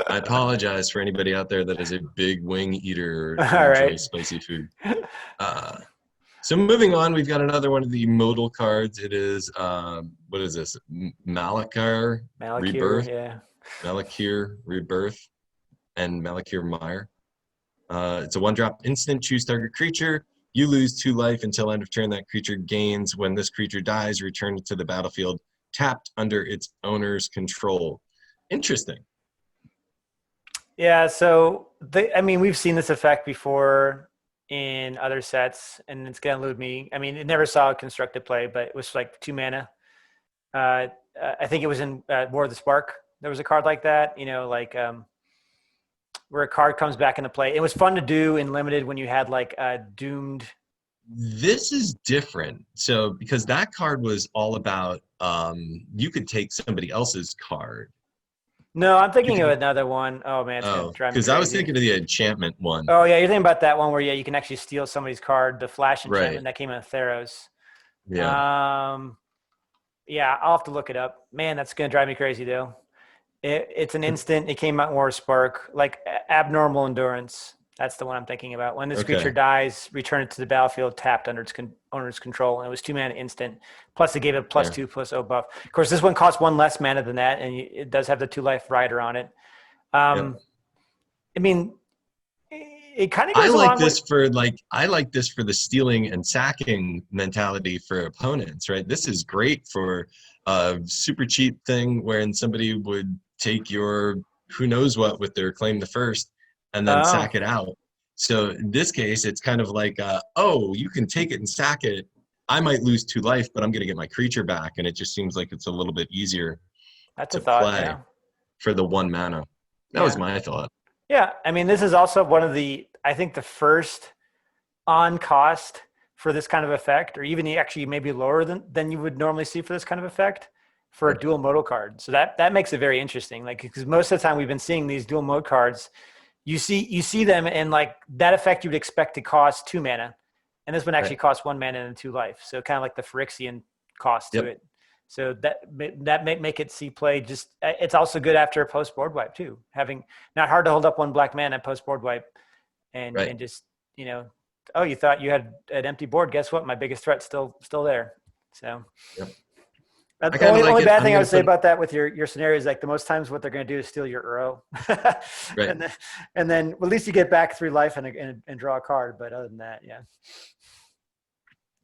I apologize for anybody out there that is a big wing eater or enjoys spicy food. So moving on, we've got another one of the modal cards. It is what is this? Malakar Rebirth. Yeah. Malakar Rebirth and Malakar Mire. It's a 1-drop instant. Choose target creature. You lose 2 life until end of turn. That creature gains. When this creature dies, return it to the battlefield tapped under its owner's control. Interesting. Yeah, so we've seen this effect before in other sets, and it's gonna elude me. It never saw a constructed play, but it was like 2 mana. I think it was in War of the Spark. There was a card like that, where a card comes back into play. It was fun to do in limited when you had like doomed. This is different. So because that card was all about you could take somebody else's card. No, I'm thinking of another one. Oh man, it's gonna drive me because I was thinking of the enchantment one. Oh yeah, you're thinking about that one where you can actually steal somebody's card, the flash enchantment that came in Theros. Yeah. Yeah, I'll have to look it up. Man, that's gonna drive me crazy though. It's an instant. It came out in War of Spark, like Abnormal Endurance. That's the one I'm thinking about. When this creature dies, return it to the battlefield tapped under its owner's control. And it was 2 mana instant. Plus, it gave it +2/+0 buff. Of course, this one costs 1 less mana than that, and it does have the 2 life rider on it. It kind of goes along I like this for the stealing and sacking mentality for opponents, right? This is great for a super cheap thing wherein somebody would take your who knows what with their claim the first and then sack it out. So in this case, it's kind of like, you can take it and sack it. I might lose 2 life, but I'm going to get my creature back. And it just seems like it's a little bit easier to play for the 1 mana. That was my thought. Yeah. This is also one of the first on cost for this kind of effect, or even actually maybe lower than you would normally see for this kind of effect for a dual modal card. So that makes it very interesting. Like, because most of the time we've been seeing these dual mode cards, you see them and like that effect you would expect to cost 2 mana. And this one actually costs 1 mana and 2 life. So kind of like the Phyrexian cost to it. So that may make it see play. Just it's also good after a post board wipe too. Having not hard to hold up 1 black mana post board wipe, and just you thought you had an empty board. Guess what? My biggest threat's still there. So the only bad thing I would say about that with your scenario is like the most times what they're going to do is steal your Uro, and then at least you get back 3 life and draw a card. But other than that,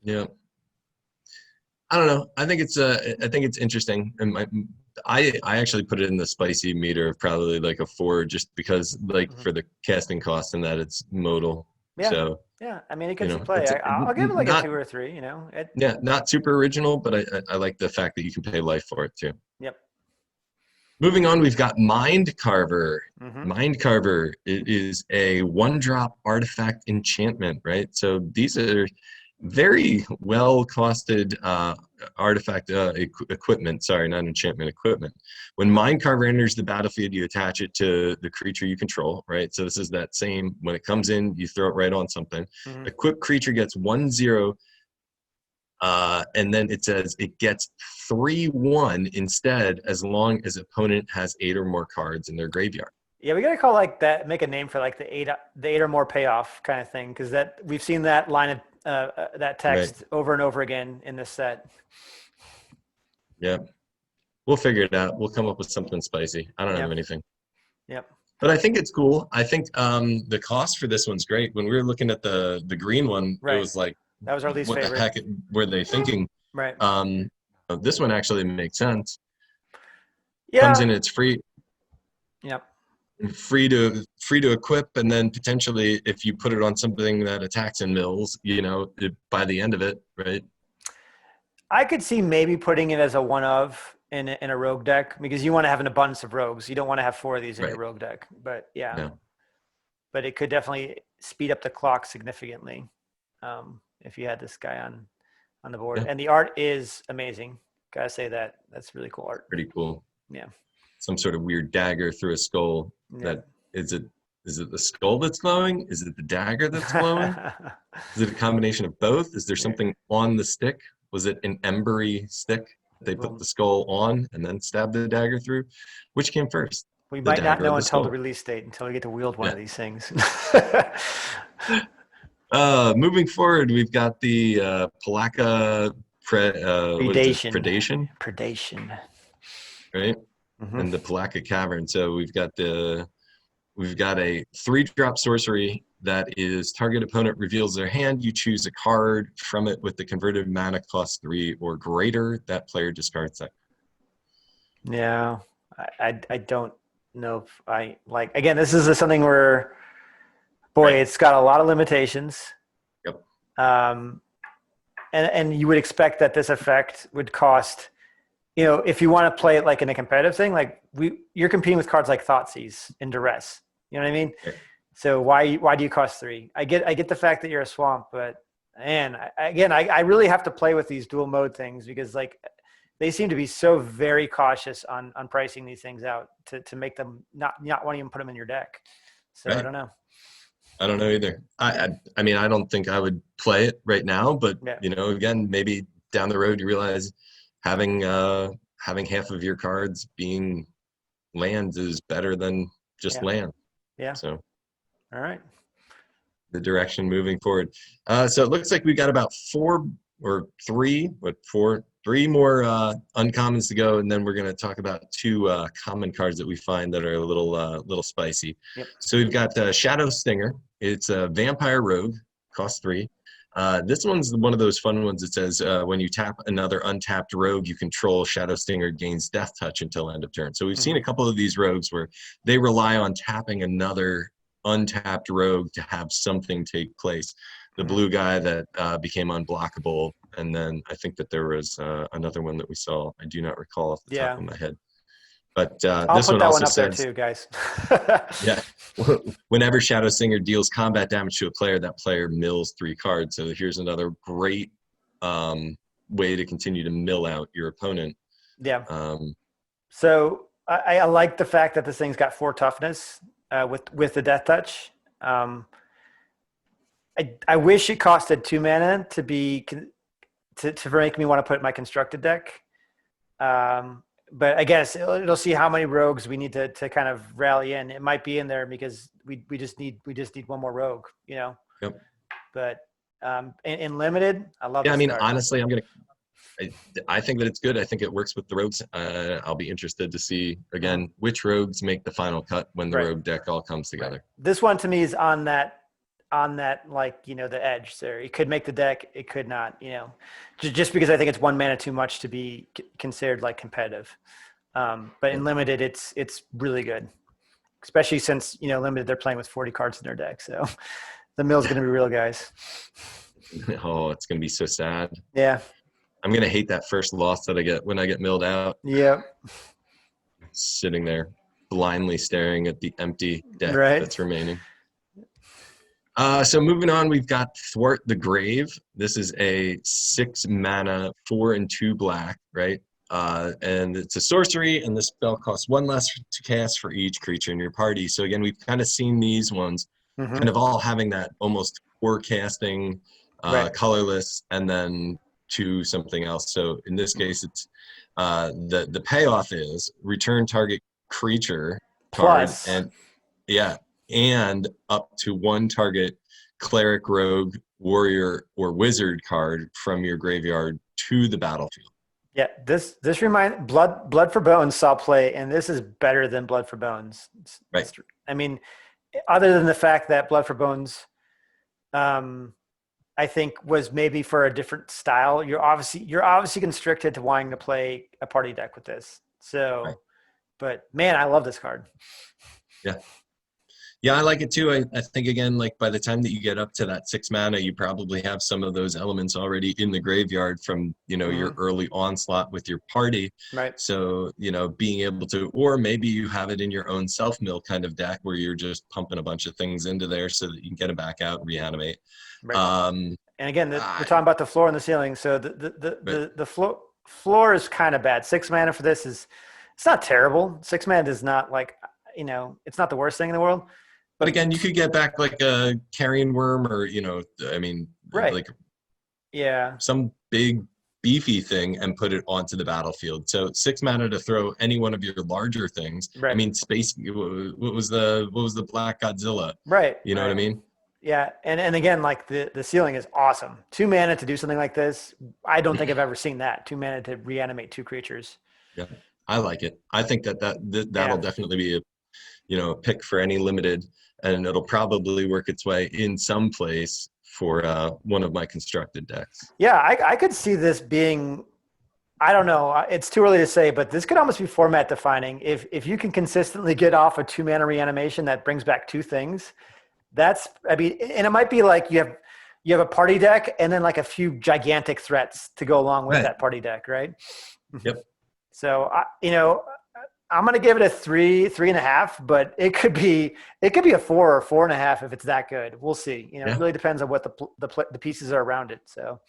yeah. I don't know. I think it's interesting, and I actually put it in the spicy meter of probably like a 4, just because like for the casting cost and that it's modal. Yeah. So, Yeah. I mean, it could see it's play. I'll give it like a not 2 or 3, not super original, but I like the fact that you can pay life for it too. Yep. Moving on, we've got Mind Carver. Mm-hmm. Mind Carver is a 1-drop artifact enchantment, right? So these are very well costed artifact equipment. Sorry, not enchantment, equipment. When Mind Carver enters the battlefield, you attach it to the creature you control, right? So this is that same, when it comes in, you throw it right on something. Mm-hmm. Equipped creature gets 1/0. And then it says it gets 3/1 instead, as long as opponent has 8 or more cards in their graveyard. Yeah, we gotta call like that. Make a name for like the eight or more payoff kind of thing, because that we've seen that line of that text over and over again in this set. Yeah, we'll figure it out. We'll come up with something spicy. I don't have anything. Yep. But I think it's cool. I think the cost for this one's great. When we were looking at the green one, Right. It was like, that was our least favorite. What the heck were they thinking? Right. This one actually makes sense. Yeah. Comes in, it's free. Yep. Free to equip, and then potentially if you put it on something that attacks and mills, by the end of it, right? I could see maybe putting it as a one of in a rogue deck, because you want to have an abundance of rogues. You don't want to have 4 of these in your rogue deck. But but it could definitely speed up the clock significantly if you had this guy on the board. Yeah. And the art is amazing. Gotta say that. That's really cool art. Pretty cool. Yeah. Some sort of weird dagger through a skull. That is it the skull that's glowing? Is it the dagger that's glowing? Is it a combination of both? Is there something on the stick? Was it an embery stick they put the skull on and then stabbed the dagger through? Which came first? We might not know until skull? the release date, until we get to wield one of these things. Moving forward, we've got the Palaka Predation. Predation. Right? Mm-hmm. And the Palaka Cavern. So we've got a 3-drop sorcery that is target opponent reveals their hand. You choose a card from it with the converted mana cost 3 or greater. That player discards that. Yeah, I don't know if I like. Again, this is something where, boy, it's got a lot of limitations. Yep. And you would expect that this effect would cost. If you want to play it like in a competitive thing, like you're competing with cards like Thoughtseize in Duress. You know what I mean? Okay. So why do you cost 3? I get the fact that you're a swamp, but man, I really have to play with these dual mode things, because like they seem to be so very cautious on pricing these things out to make them not want to even put them in your deck. So right. I don't know. I don't know either. I mean, I don't think I would play it right now, but again, maybe down the road you realize having half of your cards being lands is better than just land. Yeah. So, all right. The direction moving forward. So it looks like we've got about 3 more uncommons to go, and then we're going to talk about 2 common cards that we find that are a little spicy. Yep. So we've got Shadow Stinger. It's a vampire rogue, cost 3. This one's one of those fun ones that says when you tap another untapped rogue you control, Shadow Stinger gains Death Touch until end of turn. So we've seen a couple of these rogues where they rely on tapping another untapped rogue to have something take place. The blue guy that became unblockable, and then I think that there was another one that we saw. I do not recall off the top of my head. But this one also says, there too, guys. Yeah. Whenever Shadow Stinger deals combat damage to a player, that player mills 3 cards. So here's another great way to continue to mill out your opponent. Yeah. So I like the fact that this thing's got 4 toughness with the Death Touch. I wish it costed 2 mana to make me want to put it in my constructed deck. But I guess it'll see how many rogues we need to kind of rally in. It might be in there because we just need one more rogue, Yep. But in limited, I love. Yeah, I mean, honestly, I think that it's good. I think it works with the rogues. I'll be interested to see again which rogues make the final cut when the rogue deck all comes together. Right. This one to me is on that like the edge there. It could make the deck, it could not, just because I think it's 1 mana too much to be considered like competitive. But in limited, it's really good, especially since limited they're playing with 40 cards in their deck. So The mill's going to be real, guys. Oh, it's gonna be so sad. Yeah. I'm gonna hate that first loss that I get when I get milled out. Yep. Sitting there, blindly staring at the empty deck Right. that's remaining. So moving on, we've got Thwart the Grave. This is a 6 mana, 4 and 2 black, right? And it's a sorcery, and the spell costs 1 less to cast for each creature in your party. So again, we've kind of seen these ones kind of all having that almost forecasting, colorless, and then to something else. So in this case, it's the payoff is return target creature card Plus. and up to 1 target cleric, rogue, warrior, or wizard card from your graveyard to the battlefield. Yeah, this reminds Blood for Bones saw play, and this is better than Blood for Bones. Right. I mean, other than the fact that Blood for Bones, I think was maybe for a different style. You're obviously constricted to wanting to play a party deck with this. So, right. But man, I love this card. Yeah, I like it too. I think, again, like by the time that you get up to that 6 mana, you probably have some of those elements already in the graveyard from, your early onslaught with your party. Right. So, being able to, or maybe you have it in your own self-mill kind of deck where you're just pumping a bunch of things into there so that you can get it back out and reanimate. Right. And again, we're talking about the floor and the ceiling. So the floor is kind of bad. 6 mana for this it's not terrible. 6 mana is not like, it's not the worst thing in the world. But again, you could get back like a carrion worm or, right. like yeah, some big beefy thing and put it onto the battlefield. So 6 mana to throw any one of your larger things. Right. I mean, what was the Black Godzilla? Right. You know what I mean? Yeah. And again, like the ceiling is awesome. 2 mana to do something like this. I don't think I've ever seen that. 2 mana to reanimate 2 creatures. Yeah. I like it. I think that'll definitely be a pick for any limited, and it'll probably work its way in some place for one of my constructed decks. Yeah, I could see this being, I don't know, it's too early to say, but this could almost be format defining. If you can consistently get off a 2 mana reanimation that brings back 2 things, and it might be like you have a party deck and then like a few gigantic threats to go along with that party deck, right? Yep. So, I'm going to give it a 3.5, but it could be a 4 or 4.5 if it's that good. We'll see. It really depends on what the pieces are around it. So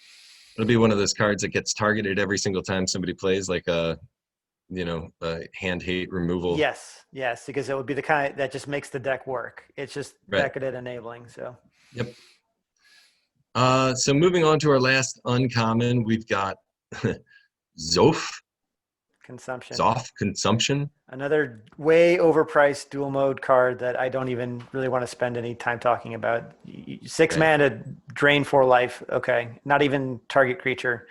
it'll be one of those cards that gets targeted every single time somebody plays, like a hand hate removal. Yes, because it would be the kind that just makes the deck work. It's just decadent enabling. So. Yep. So moving on to our last uncommon, we've got Zof. Consumption. Another way overpriced dual mode card that I don't even really want to spend any time talking about. 6 mana, drain 4 life. Okay, not even target creature.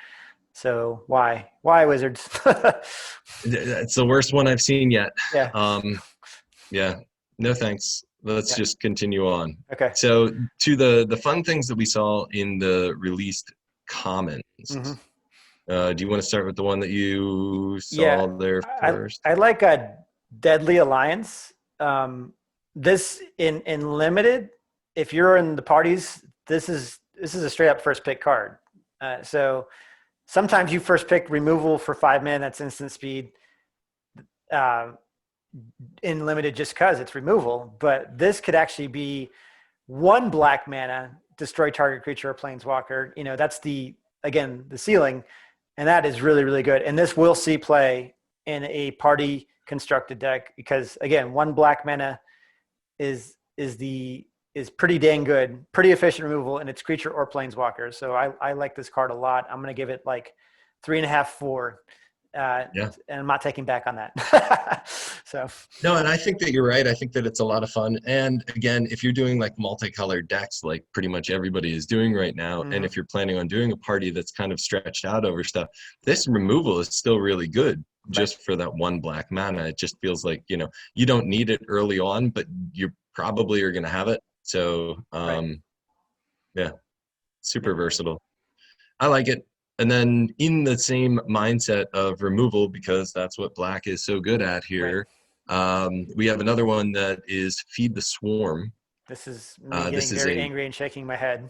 So why Wizards? It's the worst one I've seen yet. Yeah. No thanks. Let's just continue on. Okay. So to the fun things that we saw in the released commons. Mm-hmm. Do you want to start with the one that you saw there first? I like a Deadly Alliance. This in limited, if you're in the parties, this is a straight up first pick card. So sometimes you first pick removal for 5 mana, that's instant speed. In limited just because it's removal, but this could actually be 1 black mana, destroy target creature or planeswalker. That's the ceiling. And that is really, really good. And this will see play in a party constructed deck because, again, 1 black mana is pretty dang good, pretty efficient removal, and it's creature or planeswalker. So I like this card a lot. I'm going to give it like 3.5, 4. And I'm not taking back on that. So no, and I think that you're right. I think that it's a lot of fun. And again, if you're doing like multicolored decks, like pretty much everybody is doing right now, and if you're planning on doing a party that's kind of stretched out over stuff, this removal is still really good just for that 1 black mana. It just feels like, you don't need it early on, but you probably are going to have it. So, super versatile. I like it. And then in the same mindset of removal, because that's what black is so good at here, we have another one that is Feed the Swarm. This is me This getting is very a angry and shaking my head.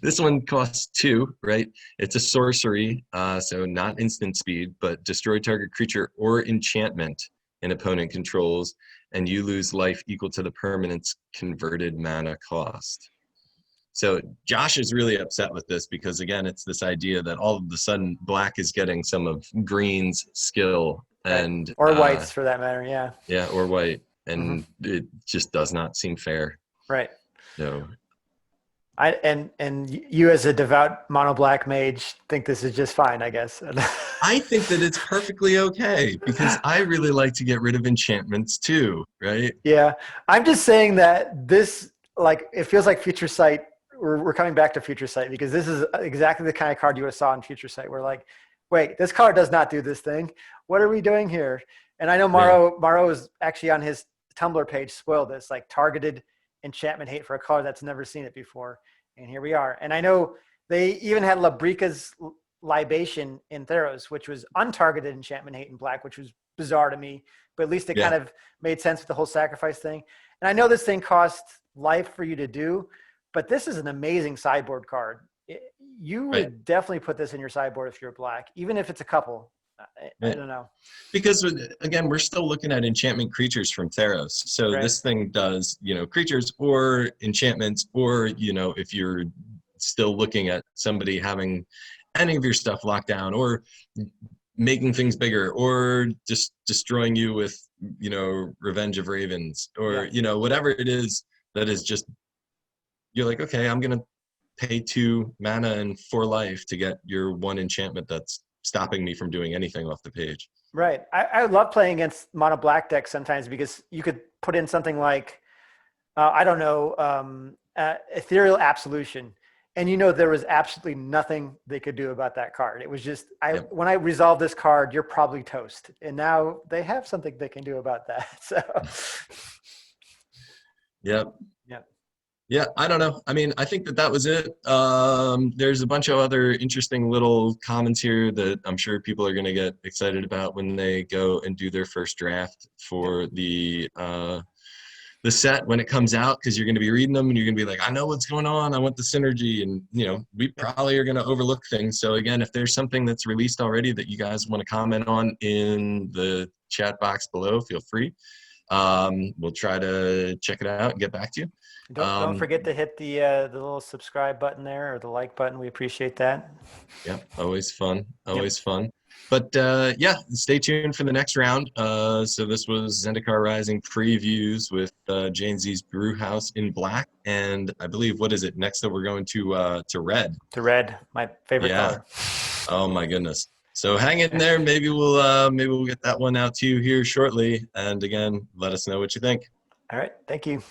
this one costs 2, right? It's a sorcery, so not instant speed, but destroy target creature or enchantment an opponent controls, and you lose life equal to the permanent's converted mana cost. So Josh is really upset with this because, again, it's this idea that all of a sudden black is getting some of green's skill and right. Or whites for that matter, yeah. yeah, or white, and Mm-hmm. it just does not seem fair. Right. So And you as a devout mono black mage think this is just fine, I guess. I think that it's perfectly okay because I really like to get rid of enchantments too, right? Yeah, I'm just saying that this, like, it feels like Future Sight. We're coming back to Future Sight because this is exactly the kind of card you would have saw in Future Sight. We're like, wait, this card does not do this thing. What are we doing here? And I know Maro is actually on his Tumblr page spoiled this, like targeted enchantment hate for a color that's never seen it before. And here we are. And I know they even had Labrika's Libation in Theros, which was untargeted enchantment hate in black, which was bizarre to me, but at least it kind of made sense with the whole sacrifice thing. And I know this thing costs life for you to do, but this is an amazing sideboard card. You would definitely put this in your sideboard if you're black, even if it's a couple. I don't know. Because again, we're still looking at enchantment creatures from Theros. So this thing does, creatures or enchantments, or, if you're still looking at somebody having any of your stuff locked down or making things bigger or just destroying you with, Revenge of Ravens or, whatever it is that is just, you're like, okay, I'm going to pay 2 mana and 4 life to get your 1 enchantment that's stopping me from doing anything off the page. Right. I love playing against mono black decks sometimes because you could put in something like, I don't know, Ethereal Absolution. And there was absolutely nothing they could do about that card. It was just, when I resolve this card, you're probably toast. And now they have something they can do about that. So. Yep. Yep. Yeah, I don't know. I mean, I think that was it. There's a bunch of other interesting little comments here that I'm sure people are going to get excited about when they go and do their first draft for the set when it comes out, because you're going to be reading them and you're going to be like, I know what's going on. I want the synergy. And, we probably are going to overlook things. So again, if there's something that's released already that you guys want to comment on in the chat box below, feel free. We'll try to check it out and get back to you. Don't forget to hit the little subscribe button there or the like button. We appreciate that. Yeah, always fun. Fun. But stay tuned for the next round. So this was Zendikar Rising previews with Jane Z's Brewhouse in black, and I believe what is it next that we're going to red. To red, my favorite color. Oh my goodness. So hang in there. Maybe we'll get that one out to you here shortly. And again, let us know what you think. All right. Thank you.